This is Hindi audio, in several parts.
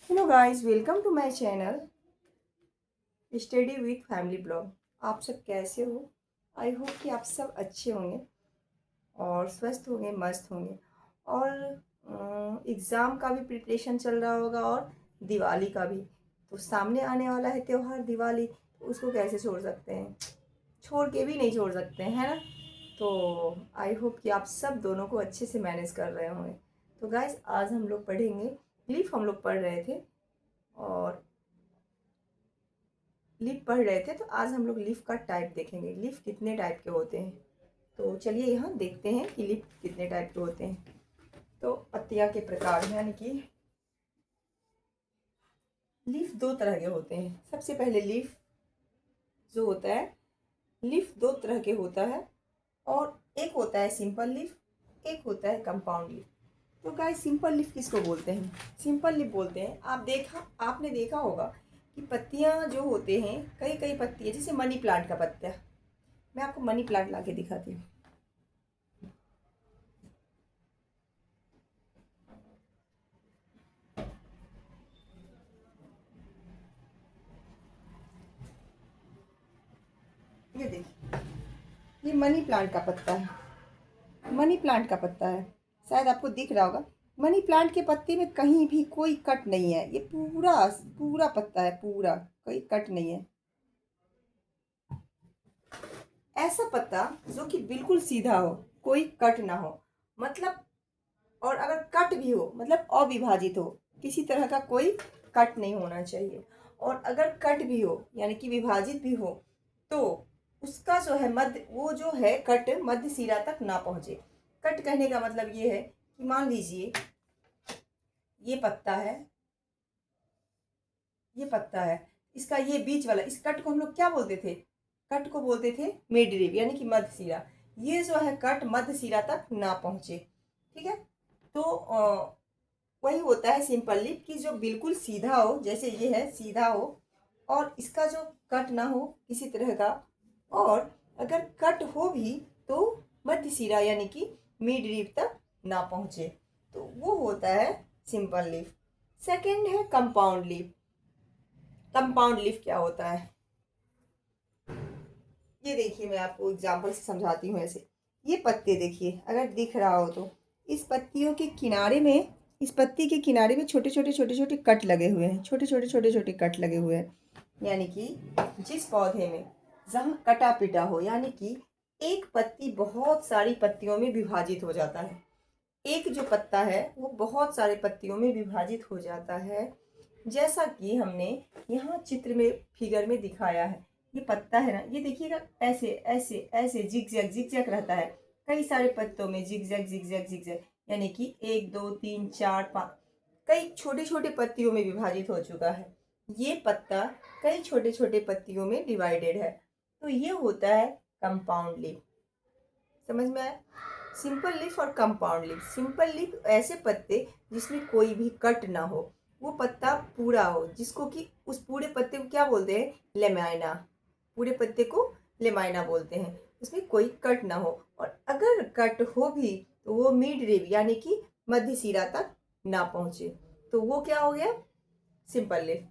Hello guys, welcome to my channel study with family blog. आप सब कैसे हो? आई होप कि आप सब अच्छे होंगे और स्वस्थ होंगे, मस्त होंगे। और एग्ज़ाम का भी प्रिपरेशन चल रहा होगा और दिवाली का भी। तो सामने आने वाला है त्यौहार दिवाली, तो उसको कैसे छोड़ सकते हैं? छोड़ के भी नहीं छोड़ सकते हैं, है ना? तो आई होप कि आप सब दोनों को अच्छे से मैनेज कर रहे होंगे। तो गाइस, आज हम लोग पढ़ेंगे लीफ। हम लोग पढ़ रहे थे और लीफ पढ़ रहे थे, तो आज हम लोग लीफ का टाइप देखेंगे। लीफ कितने टाइप के होते हैं, तो चलिए यहाँ देखते हैं कि लीफ कितने टाइप के होते हैं। तो पत्तियाँ के प्रकार हैं, यानी कि लीफ दो तरह के होते हैं। सबसे पहले लीफ जो होता है, लीफ दो तरह के होता है। और एक होता है सिंपल लीफ, एक होता है कंपाउंड लीफ। तो गाइस, सिंपल लीफ किसको बोलते हैं? सिंपल लीफ बोलते हैं, आपने देखा होगा कि पत्तियाँ जो होते हैं, कई कई पत्तियाँ, जैसे मनी प्लांट का पत्ता। मैं आपको मनी प्लांट ला के दिखाती हूँ। ये देखिए, ये मनी प्लांट का पत्ता है। मनी प्लांट का पत्ता है, शायद आपको दिख रहा होगा। मनी प्लांट के पत्ते में कहीं भी कोई कट नहीं है। ये पूरा पूरा पत्ता है, पूरा, कोई कट नहीं है। ऐसा पत्ता जो कि बिल्कुल सीधा हो, कोई कट ना हो, मतलब, और अगर कट भी हो मतलब अविभाजित हो, किसी तरह का कोई कट नहीं होना चाहिए। और अगर कट भी हो यानी कि विभाजित भी हो, तो उसका जो है मध्य, वो जो है कट मध्य सिरा तक ना पहुंचे। कट कहने का मतलब ये है कि मान लीजिए ये पत्ता है, ये पत्ता है, इसका ये बीच वाला, इस कट को हम लोग क्या बोलते थे? कट को बोलते थे मिड रिब, यानी कि मध्य सिरा। ये जो है कट मध्य सिरा तक ना पहुंचे, ठीक है? तो वही होता है सिंपल लिप, कि जो बिल्कुल सीधा हो, जैसे ये है सीधा हो, और इसका जो कट ना हो किसी तरह का, और अगर कट हो भी तो मध्य सिरा यानी कि मिड रिब तक ना पहुंचे, तो वो होता है सिंपल लिप। सेकंड है कंपाउंड लिप। कंपाउंड लिप क्या होता है, ये देखिए, मैं आपको एग्जांपल से समझाती हूँ। ऐसे ये पत्ते देखिए, अगर दिख रहा हो तो इस पत्तियों के किनारे में, इस पत्ती के किनारे में छोटे छोटे छोटे छोटे कट लगे हुए हैं, छोटे छोटे छोटे छोटे कट लगे हुए हैं। यानी कि जिस पौधे में जहाँ कटा पिटा हो, यानी कि एक पत्ती बहुत सारी पत्तियों में विभाजित हो जाता है, एक जो पत्ता है वो बहुत सारे पत्तियों में विभाजित हो जाता है, जैसा कि हमने यहाँ चित्र में, फिगर में दिखाया है। ये पत्ता है ना, ये देखिएगा, ऐसे ऐसे ऐसे जिगजैग जिगजैग रहता है। कई सारे पत्तों में जिगजैग जिगजैग जिगजैग, यानी कि एक दो तीन चार पाँच, कई छोटे छोटे पत्तियों में विभाजित हो चुका है। ये पत्ता कई छोटे छोटे पत्तियों में डिवाइडेड है। तो ये होता है कंपाउंड लीफ। समझ में आया? सिंपल लीफ और कंपाउंड लीफ। सिंपल लीफ ऐसे पत्ते जिसमें कोई भी कट ना हो, वो पत्ता पूरा हो, जिसको कि उस पूरे पत्ते को क्या बोलते हैं? लेमाइना। पूरे पत्ते को लेमाइना बोलते हैं, उसमें कोई कट ना हो। और अगर कट हो भी तो वो मिड रिब यानी कि मध्य सिरा तक ना पहुंचे, तो वो क्या हो गया? Simple leaf.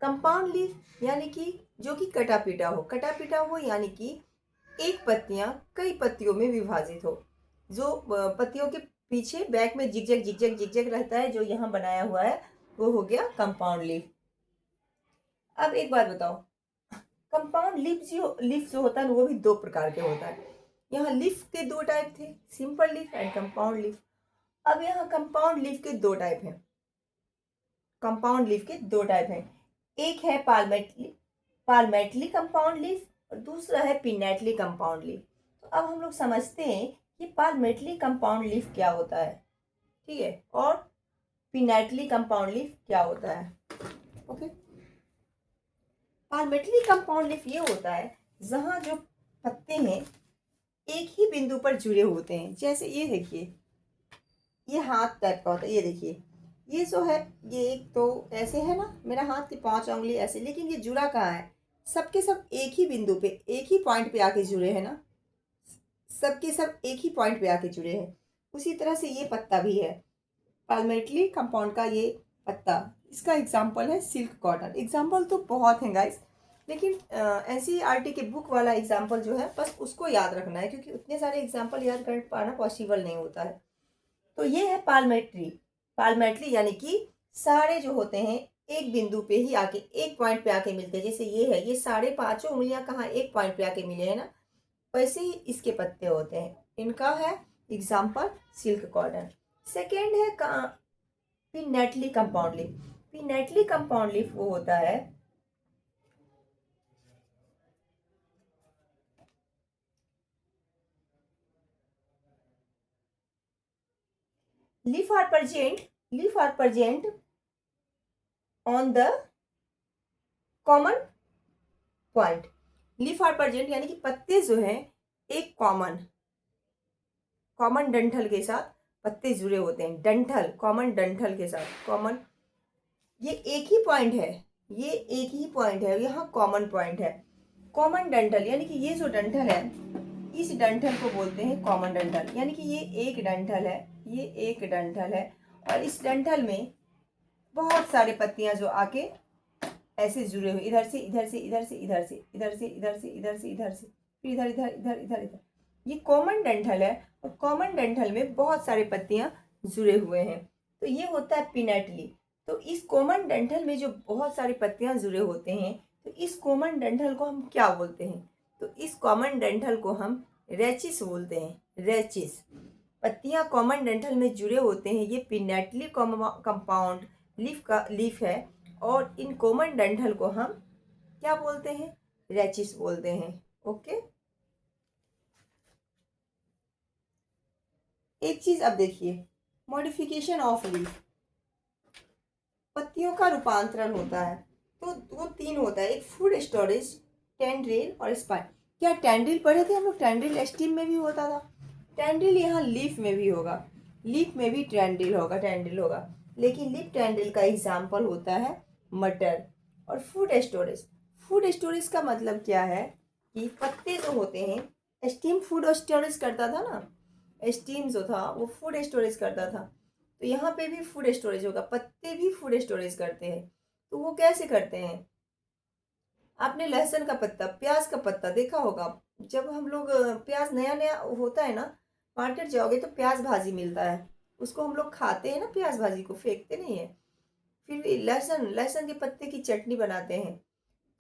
कंपाउंड लीफ यानी कि जो कि कटा पीटा हो, कटा पीटा हो यानी कि एक पत्तियां कई पत्तियों में विभाजित हो। जो पत्तियों के पीछे बैक में जिगजैग जिगजैग जिगजैग रहता है, जो यहाँ बनाया हुआ है, वो हो गया कंपाउंड लीफ। अब एक बात बताओ, कंपाउंड लीफ जो होता है वो भी दो प्रकार के होता है। यहाँ लीफ के दो टाइप थे, simple leaf and compound leaf. अब यहाँ कंपाउंड लीफ के दो टाइप हैं। कंपाउंड लीफ के दो टाइप हैं, एक है पाल्मेटली, पाल्मेटली कंपाउंड लीफ, और दूसरा है पिनेटली कंपाउंड लीफ। तो अब हम लोग समझते हैं कि पाल्मेटली कंपाउंड लीफ क्या होता है, ठीक है, और पिनेटली कंपाउंड लीफ क्या होता है। ओके, पाल्मेटली कंपाउंड लीफ ये होता है जहाँ जो पत्ते हैं एक ही बिंदु पर जुड़े होते हैं। जैसे ये देखिए, ये हाथ टाइप का होता है, ये देखिए, ये जो है, ये एक तो ऐसे है ना, मेरा हाथ की 5 उंगली ऐसे, लेकिन ये जुड़ा कहाँ है? सबके सब एक ही बिंदु पे, एक ही पॉइंट पे आके जुड़े हैं ना, सबके सब एक ही पॉइंट पे आके जुड़े हैं। उसी तरह से ये पत्ता भी है, पाल्मेटली कंपाउंड का ये पत्ता, इसका एग्जाम्पल है सिल्क कॉटन। एग्जाम्पल तो बहुत हैं गाइस, लेकिन एनसीईआरटी के बुक वाला एग्जाम्पल जो है बस उसको याद रखना है, क्योंकि उतने सारे एग्जाम्पल याद कर पाना पॉसिबल नहीं होता है। तो ये है पालमेट्री। पालमेट्री यानी कि सारे जो होते हैं एक बिंदु पे ही आके, एक पॉइंट पे आके मिलते हैं। जैसे ये है, ये साढ़े पांचों उंगलियां कहाँ एक पॉइंट पे आके मिले हैं ना, वैसे ही इसके पत्ते होते हैं। इनका है एग्जाम्पल सिल्क कॉटन। सेकेंड है pinnately compound leaf. Pinnately compound leaf वो होता है, leaf are present on the common point. Leaf are present यानी कि पत्ते जो है एक कॉमन कॉमन डंठल के साथ पत्ते जुड़े होते हैं। डंठल, कॉमन डंठल के साथ कॉमन, ये एक ही पॉइंट है, ये एक ही पॉइंट है, यहाँ कॉमन पॉइंट है। कॉमन डंठल यानी कि ये जो डंठल है, इस डंठल को बोलते हैं कॉमन डंठल। यानी कि ये एक डंठल है, ये एक डंठल है, और इस डंठल में बहुत सारे पत्तियां जो आके ऐसे जुड़े हुए, इधर से इधर से इधर से इधर से इधर से इधर से इधर से इधर से फिर इधर इधर इधर इधर इधर, ये कॉमन डंठल है। और कॉमन डंठल में बहुत सारे पत्तियां जुड़े हुए हैं, तो ये होता है पिनेटली। तो इस कॉमन डंठल में जो बहुत सारी पत्तियां जुड़े होते हैं, तो इस कॉमन डंठल को हम क्या बोलते हैं? तो इस कॉमन डंठल को हम रेचिस बोलते हैं। रेचिस, पत्तियां कॉमन डंठल में जुड़े होते हैं, ये पिनेटली कंपाउंड लीफ है। और इन कॉमन डंठल को हम क्या बोलते हैं? रेचिस बोलते हैं। ओके, एक चीज अब देखिए, मॉडिफिकेशन ऑफ लीफ, पत्तियों का रूपांतरण होता है। तो वो तीन होता है, एक फूड स्टोरेज, टेंड्रिल और स्पाइन। क्या टेंड्रिल पढ़े थे हम लोग? टेंड्रिल स्टीम में भी होता था, टेंड्रिल यहाँ लीफ में भी होगा, लीफ में भी टेंड्रिल होगा। लेकिन लीफ टेंड्रिल का एग्जाम्पल होता है मटर। और फूड स्टोरेज, फूड स्टोरेज का मतलब क्या है कि पत्ते जो होते हैं, स्टीम फूड स्टोरेज करता था ना, स्टीम जो था वो फूड स्टोरेज करता था। तो यहाँ पे भी फूड स्टोरेज होगा, पत्ते भी फूड स्टोरेज करते हैं। तो वो कैसे करते हैं? आपने लहसुन का पत्ता, प्याज का पत्ता देखा होगा। जब हम लोग प्याज नया नया होता है ना, मार्केट जाओगे तो प्याज भाजी मिलता है, उसको हम लोग खाते हैं ना, प्याज भाजी को फेंकते नहीं है। फिर भी लहसुन लहसुन के पत्ते की चटनी बनाते हैं।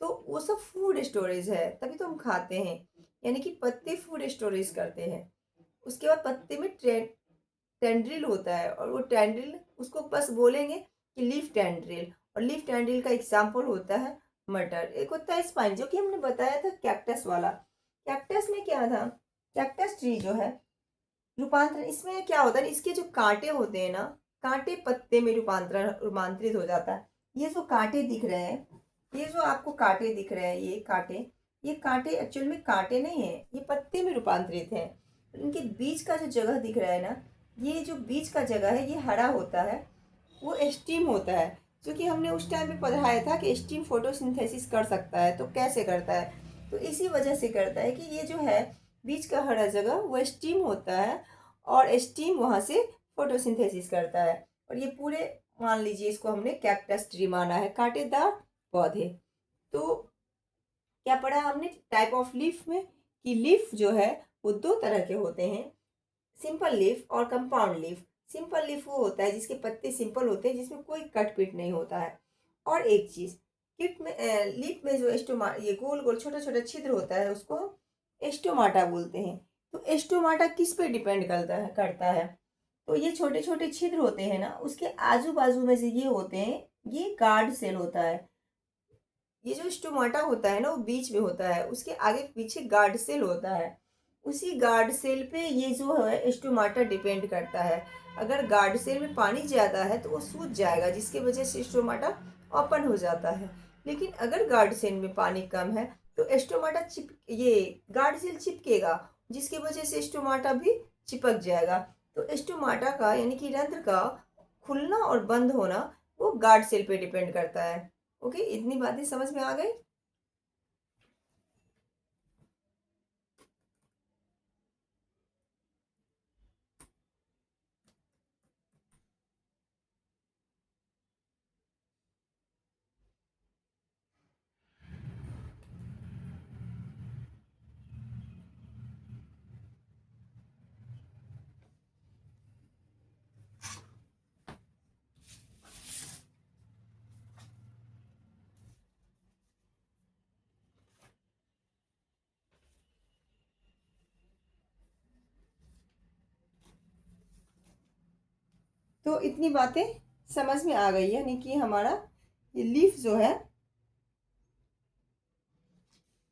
तो वो सब फूड स्टोरेज है, तभी तो हम खाते हैं। यानी कि पत्ते फूड स्टोरेज करते हैं। उसके बाद पत्ते में टेंड्रिल होता है, और वो टेंड्रिल उसको बस बोलेंगे कि लीफ टेंड्रिल। और लीफ टेंड्रिल का एग्जाम्पल होता है मटर। एक होता है स्पाइन, जो कि हमने बताया था कैक्टस वाला। कैक्टस में क्या था? कैक्टस ट्री जो है, रूपांतरण इसमें क्या होता है, इसके जो कांटे होते हैं ना, कांटे पत्ते में रूपांतरित हो जाता है। ये जो कांटे दिख रहे हैं, ये जो आपको कांटे दिख रहे हैं, ये कांटे एक्चुअल में कांटे नहीं है, ये पत्ते में रूपांतरित है। इनके बीच का जो जगह दिख रहा है ना, ये जो बीच का जगह है, ये हरा होता है, वो स्टीम होता है। जो कि हमने उस टाइम पे पढ़ाया था कि स्टीम फोटोसिंथेसिस कर सकता है। तो कैसे करता है? तो इसी वजह से करता है कि ये जो है बीच का हरा जगह वो स्टीम होता है, और स्टीम वहाँ से फोटोसिंथेसिस करता है। और ये पूरे, मान लीजिए इसको हमने कैक्टस ट्री माना है, कांटेदार पौधे। तो क्या पढ़ा हमने टाइप ऑफ लीफ में, कि लीफ जो है वो दो तरह के होते हैं, सिंपल लीफ और कंपाउंड लीफ। सिंपल लीफ वो होता है जिसके पत्ते सिंपल होते हैं, जिसमें कोई कट पीट नहीं होता है। और एक चीज, किट में लीफ में जो एस्टोमा, ये गोल गोल छोटा छोटा छिद्र होता है, उसको एस्टोमाटा बोलते हैं। तो एस्टोमाटा किस पे डिपेंड करता है? तो ये छोटे छोटे छिद्र होते हैं ना, उसके आजू बाजू में से ये होते हैं, ये गार्ड सेल होता है। ये जो स्टोमाटा होता है ना, वो बीच में होता है, उसके आगे पीछे गार्ड सेल होता है। उसी गार्ड सेल पे ये जो है स्टोमाटा डिपेंड करता है। अगर गार्ड सेल में पानी ज़्यादा है तो वो सूज जाएगा, जिसकी वजह से स्टोमाटा ओपन हो जाता है। लेकिन अगर गार्ड सेल में पानी कम है तो स्टोमाटा ये गार्ड सेल चिपकेगा, जिसकी वजह से स्टोमाटा भी चिपक जाएगा। तो स्टोमाटा का यानी कि रंध्र का खुलना और बंद होना वो गार्ड सेल पे डिपेंड करता है। ओके, इतनी बातें समझ में आ गई? तो इतनी बातें समझ में आ गई, यानी कि हमारा ये लीफ जो है,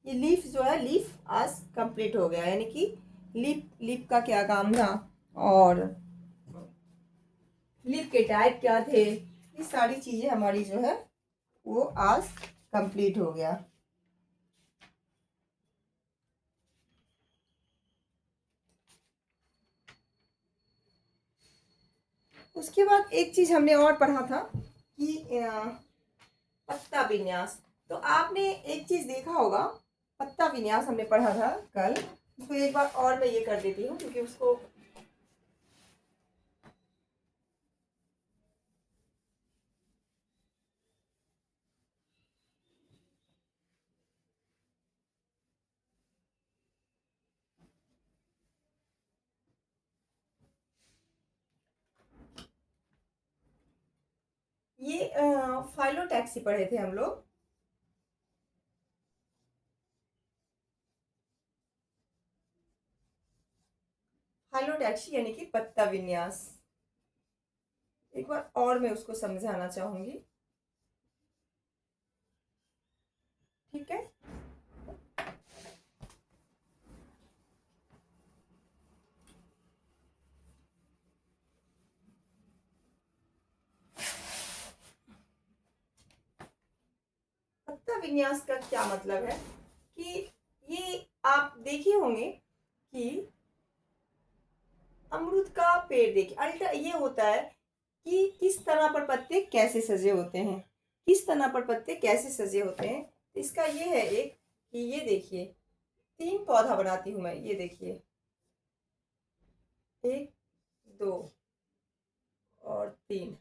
ये लीफ जो है, लीफ आज कंप्लीट हो गया, यानी कि लीफ का क्या काम था और लीफ के टाइप क्या थे, ये सारी चीज़ें हमारी जो है वो आज कंप्लीट हो गया। उसके बाद एक चीज़ हमने और पढ़ा था कि पत्ता विन्यास। तो आपने एक चीज़ देखा होगा, पत्ता विन्यास हमने पढ़ा था कल, उसको एक बार और मैं ये कर देती हूँ क्योंकि उसको ये फाइलोटैक्सी पढ़े थे हम लोग। फाइलोटैक्सी यानी कि पत्ता विन्यास, एक बार और मैं उसको समझाना चाहूंगी, ठीक है। पत्ता विन्यास का क्या मतलब है कि ये आप देखे होंगे कि अमरूद का पेड़ देखिए, अल्टर ये होता है कि किस तरह पर पत्ते कैसे सजे होते हैं, किस तरह पर पत्ते कैसे सजे होते हैं। इसका ये है एक कि ये देखिए, 3 पौधा बनाती हूँ मैं, ये देखिए 1 2 और 3।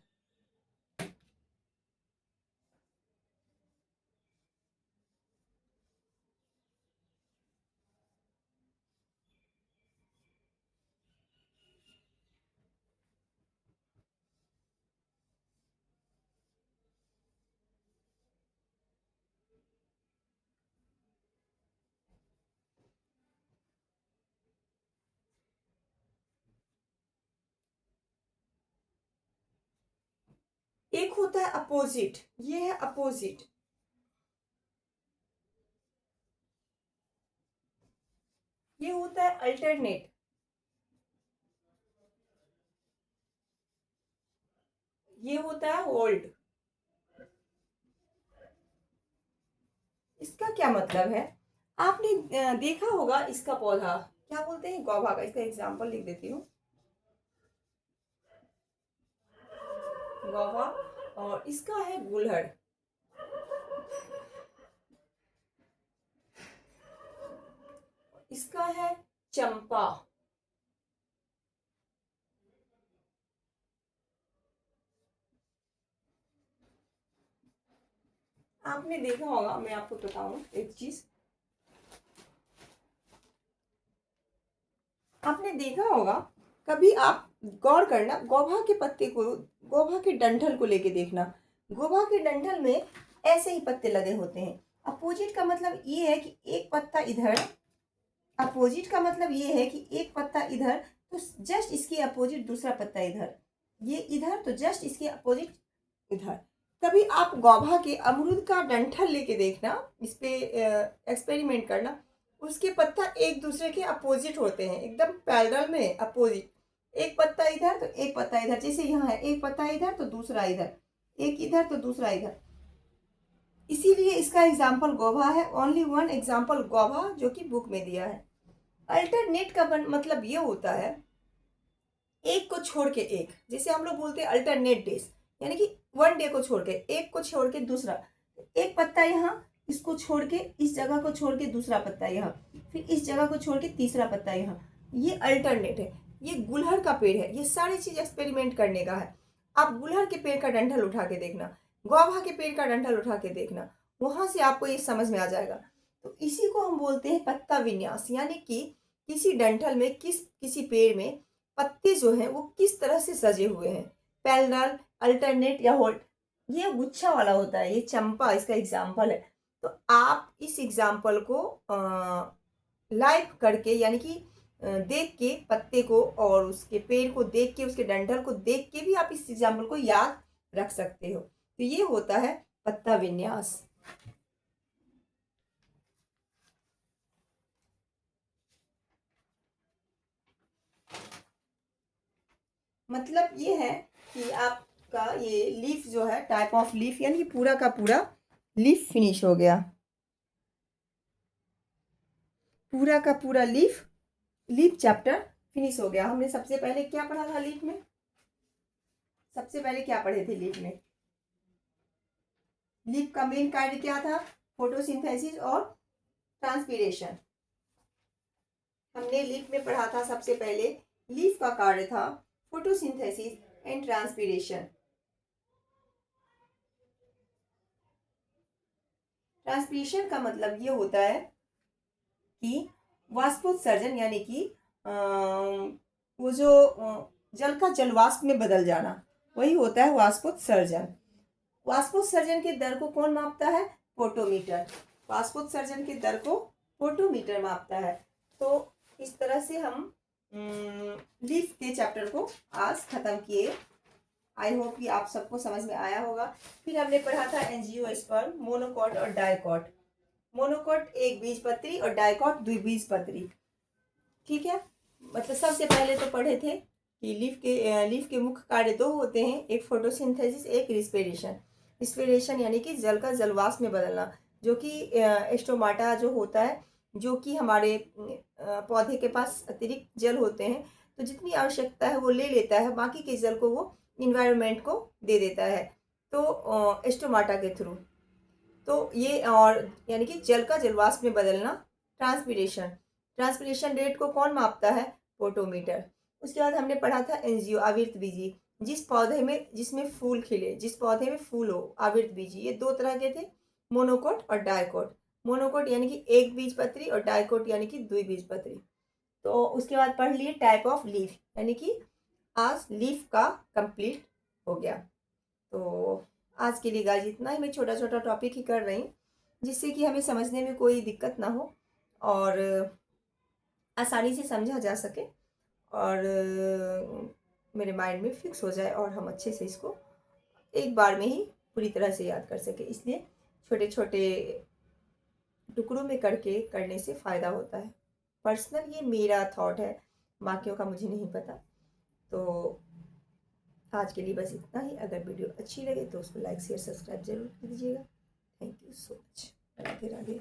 एक होता है अपोजिट, ये है अपोजिट, ये होता है अल्टरनेट, ये होता है होल्ड। इसका क्या मतलब है, आपने देखा होगा इसका पौधा क्या बोलते हैं, गौभा का, इसका एग्जांपल लिख देती हूँ, गौभा। और इसका है गुलहड़, इसका है चंपा, आपने देखा होगा, मैं आपको बताऊं एक चीज, आपने देखा होगा, कभी आप गौर करना, गोभा के पत्ते को, गोभा के डंठल को लेके देखना, गोभा के डंठल में ऐसे ही पत्ते लगे होते हैं। अपोजिट का मतलब ये है कि एक पत्ता इधर, अपोजिट का मतलब ये है कि एक पत्ता इधर तो जस्ट इसके अपोजिट दूसरा पत्ता इधर, ये इधर तो जस्ट इसके अपोजिट इधर। कभी आप गौभा के अमरूद का डंठल लेके देखना, इस पे एक्सपेरिमेंट करना, उसके पत्ता एक दूसरे के अपोजिट होते हैं, एकदम पैरेलल में अपोजिट, एक पत्ता इधर तो एक पत्ता इधर, जैसे यहाँ है एक पत्ता इधर तो दूसरा इधर, एक इधर तो दूसरा इधर, इसीलिए इसका एग्जाम्पल गोभा है, ओनली वन एग्जाम्पल गोभा जो कि बुक में दिया है। अल्टरनेट का मतलब ये होता है एक को छोड़ के एक, जैसे हम लोग बोलते हैं अल्टरनेट डेज, यानी कि वन डे को छोड़ के, एक को छोड़ के दूसरा, एक पत्ता यहाँ, इसको छोड़ के इस जगह को छोड़ के दूसरा पत्ता यहाँ, फिर इस जगह को छोड़ के तीसरा पत्ता यहाँ, ये अल्टरनेट है। ये गुलहड़ का पेड़ है, ये सारी चीज एक्सपेरिमेंट करने का है। आप गुलहड़ के पेड़ का डंठल उठा के देखना, गौभा के पेड़ का डंठल उठा के देखना, वहां से आपको ये समझ में आ जाएगा। तो इसी को हम बोलते हैं पत्ता विन्यास, यानी कि किसी डंठल में, किसी पेड़ में पत्ते जो हैं वो किस तरह से सजे हुए हैं, पैरेलल, अल्टरनेट या होल्ड। ये गुच्छा वाला होता है, ये चंपा इसका एग्जाम्पल है। तो आप इस एग्जाम्पल को लाइव करके, यानी कि देख के पत्ते को और उसके पेड़ को देख के, उसके डंठल को देख के भी आप इस एग्जाम्पल को याद रख सकते हो। तो ये होता है पत्ता विन्यास। मतलब ये है कि आपका ये लीफ जो है, टाइप ऑफ लीफ, यानी कि पूरा का पूरा लीफ फिनिश हो गया। पूरा का पूरा लीफ लीफ चैप्टर फिनिश हो गया। हमने सबसे पहले क्या पढ़ा था लीफ में? सबसे पहले क्या पढ़े थे लीफ में? लीफ का मेन कार्य क्या था? फोटोसिंथेसिस और ट्रांसपीरेशन। हमने लीफ में पढ़ा था सबसे पहले लीफ का कार्य था फोटोसिंथेसिस एंड ट्रांसपीरेशन। ट्रांसपीरेशन का मतलब ये होता है कि वाष्पोत्सर्जन, यानी कि वो जो जल का जलवाष्प में बदल जाना, वही होता है वाष्पोत्सर्जन। वाष्पोत्सर्जन के दर को कौन मापता है? फोटोमीटर। वाष्पोत्सर्जन के दर को फोटोमीटर मापता है। तो इस तरह से हम लीफ के चैप्टर को आज खत्म किए। आई होप कि आप सबको समझ में आया होगा। फिर हमने पढ़ा था एंजियोस्पर्म, मोनोकॉट और डायकॉट। मोनोकॉट एक बीजपत्री और डायकॉट द्विबीजपत्री। ठीक है, मतलब सबसे पहले तो पढ़े थे कि लीफ के मुख्य कार्य दो होते हैं, एक फोटोसिंथेसिस, एक रिस्पिरेशन। रिस्पिरेशन यानी कि जल का जलवाष्प में बदलना, जो कि स्टोमाटा जो होता है, जो कि हमारे पौधे के पास अतिरिक्त जल होते हैं, तो जितनी आवश्यकता है वो ले लेता है, बाकी के जल को वो इन्वायरमेंट को दे देता है, तो स्टोमाटा के थ्रू। तो ये और यानी कि जल का जलवाष्प में बदलना ट्रांसपिरेशन। ट्रांसपिरेशन रेट को कौन मापता है? फोटोमीटर। उसके बाद हमने पढ़ा था एंजियो, आवृत बीजी। जिस पौधे में जिसमें फूल खिले, जिस पौधे में फूल हो, आवृत बीजी। ये दो तरह के थे, मोनोकोट और डायकोट। मोनोकोट यानी कि एक बीजपत्री और डायकोट यानी कि द्विबीजपत्री। तो उसके बाद पढ़ लिए टाइप ऑफ लीफ, यानी कि आज लीफ का कंप्लीट हो गया। तो आज के लिए गाइस इतना ही। मैं छोटा छोटा टॉपिक ही कर रही हूँ, जिससे कि हमें समझने में कोई दिक्कत ना हो और आसानी से समझा जा सके और मेरे माइंड में फिक्स हो जाए और हम अच्छे से इसको एक बार में ही पूरी तरह से याद कर सके। इसलिए छोटे छोटे टुकड़ों में करके करने से फ़ायदा होता है। पर्सनल ये मेरा थॉट है, बाकियों का मुझे नहीं पता। तो आज के लिए बस इतना ही। अगर वीडियो अच्छी लगे तो उसको लाइक शेयर सब्सक्राइब जरूर कीजिएगा। Thank you so much. Radhe Radhe.